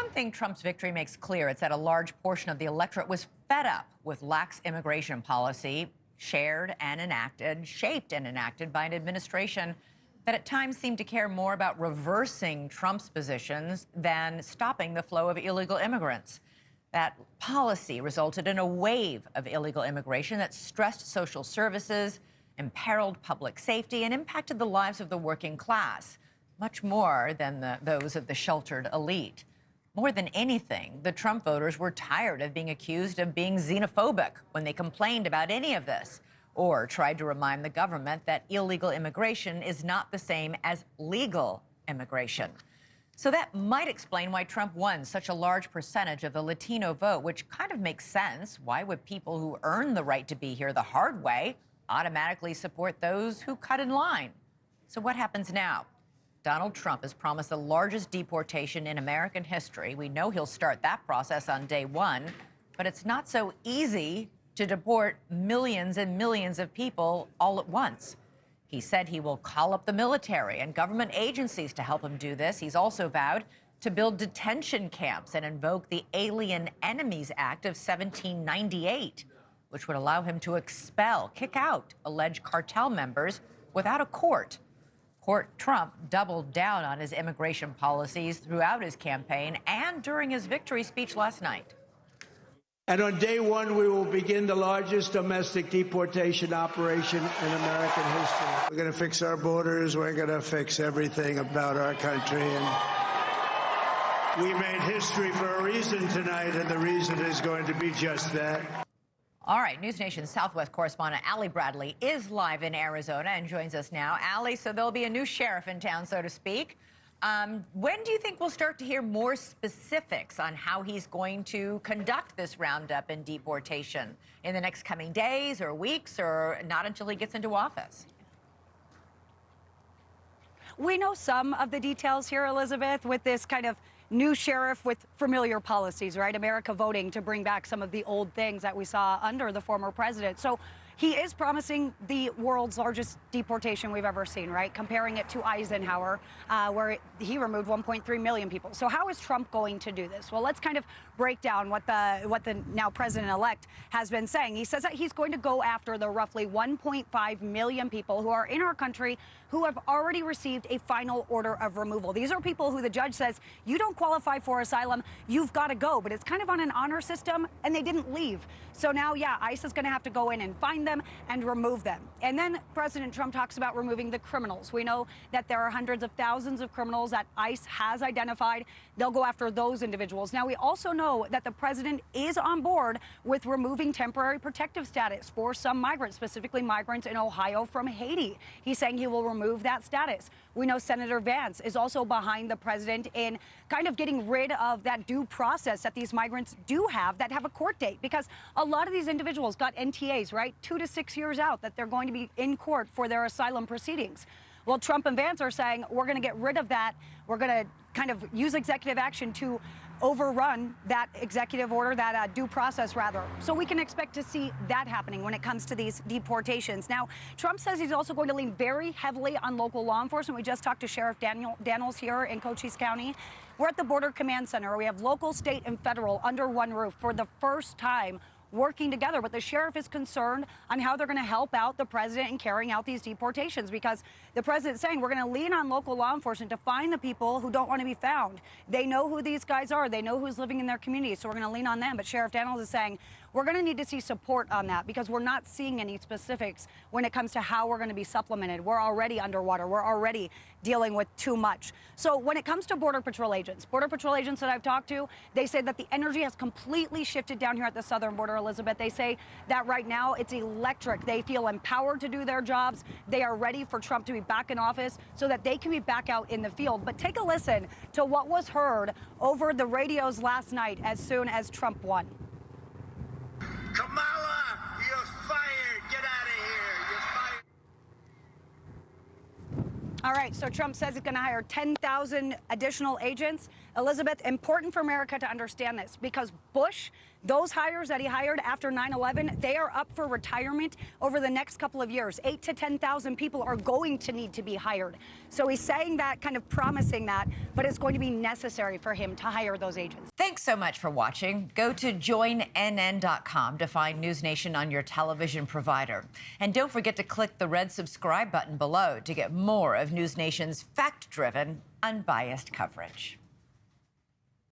one thing Trump's victory makes clear, it's that a large portion of the electorate was fed up with lax immigration policy, shaped and enacted by an administration that at times seemed to care more about reversing Trump's positions than stopping the flow of illegal immigrants. That policy resulted in a wave of illegal immigration that stressed social services, imperiled public safety, and impacted the lives of the working class, much more than those of the sheltered elite. More than anything, the Trump voters were tired of being accused of being xenophobic when they complained about any of this, or tried to remind the government that illegal immigration is not the same as legal immigration. So that might explain why Trump won such a large percentage of the Latino vote, which kind of makes sense. Why would people who earn the right to be here the hard way automatically support those who cut in line? So what happens now? Donald Trump has promised the largest deportation in American history. We know he'll start that process on day one, but it's not so easy to deport millions and millions of people all at once. He said he will call up the military and government agencies to help him do this. He's also vowed to build detention camps and invoke the Alien Enemies Act of 1798, which would allow him to expel, kick out alleged cartel members without a court. Trump doubled down on his immigration policies throughout his campaign and during his victory speech last night. And on day one, we will begin the largest domestic deportation operation in American history. We're going to fix our borders. We're going to fix everything about our country. And we made history for a reason tonight, and the reason is going to be just that. All right, NewsNation Southwest correspondent Allie Bradley is live in Arizona and joins us now. Allie, so there'll be a new sheriff in town, so to speak. When do you think we'll start to hear more specifics on how he's going to conduct this roundup and deportation? In the next coming days or weeks, or not until he gets into office? We know some of the details here, Elizabeth, with this kind of new sheriff with familiar policies, right? America voting to bring back some of the old things that we saw under the former president. So he is promising the world's largest deportation we've ever seen, right? Comparing it to Eisenhower, where he removed 1.3 million people. So how is Trump going to do this? Well, let's kind of break down what the now president-elect has been saying. He says that he's going to go after the roughly 1.5 million people who are in our country who have already received a final order of removal. These are people who the judge says, you don't qualify for asylum, you've got to go. But it's kind of on an honor system, and they didn't leave. So now, yeah, ICE is going to have to go in and find them and remove them. And then President Trump talks about removing the criminals. We know that there are hundreds of thousands of criminals that ICE has identified. They'll go after those individuals. Now, we also know that the president is on board with removing temporary protective status for some migrants, specifically migrants in Ohio from Haiti. He's saying he will remove that status. We know Senator Vance is also behind the president in kind of getting rid of that due process that these migrants do have that have a court date, because a lot of these individuals got NTAs, right? 2 to 6 years out that they're going to be in court for their asylum proceedings. Well, Trump and Vance are saying we're going to get rid of that. We're going to kind of use executive action to overrun that executive order, that due process, rather. So we can expect to see that happening when it comes to these deportations. Now, Trump says he's also going to lean very heavily on local law enforcement. We just talked to Sheriff Daniels here in Cochise County. We're at the Border Command Center. We have local, state, and federal under one roof for the first time, working together. But the sheriff is concerned on how they're going to help out the president in carrying out these deportations, because the president's saying we're going to lean on local law enforcement to find the people who don't want to be found. They know who these guys are. They know who's living in their community, so we're going to lean on them. But Sheriff Daniels is saying we're going to need to see support on that, because we're not seeing any specifics when it comes to how we're going to be supplemented. We're already underwater. We're already dealing with too much. So when it comes to Border Patrol agents that I've talked to, they say that the energy has completely shifted down here at the southern border, Elizabeth. They say that right now it's electric. They feel empowered to do their jobs. They are ready for Trump to be back in office so that they can be back out in the field. But take a listen to what was heard over the radios last night as soon as Trump won. Kamala, you're fired. Get out of here. You're fired. All All right, so Trump says he's going to hire 10,000 additional agents. Elizabeth, important for America to understand this because Bush, those hires that he hired after 9/11, they are up for retirement over the next couple of years. 8,000 to 10,000 people are going to need to be hired. So he's saying that, kind of promising that, but it's going to be necessary for him to hire those agents. Thanks so much for watching. Go to joinnn.com to find NewsNation on your television provider. And don't forget to click the red subscribe button below to get more of NewsNation's fact-driven, unbiased coverage.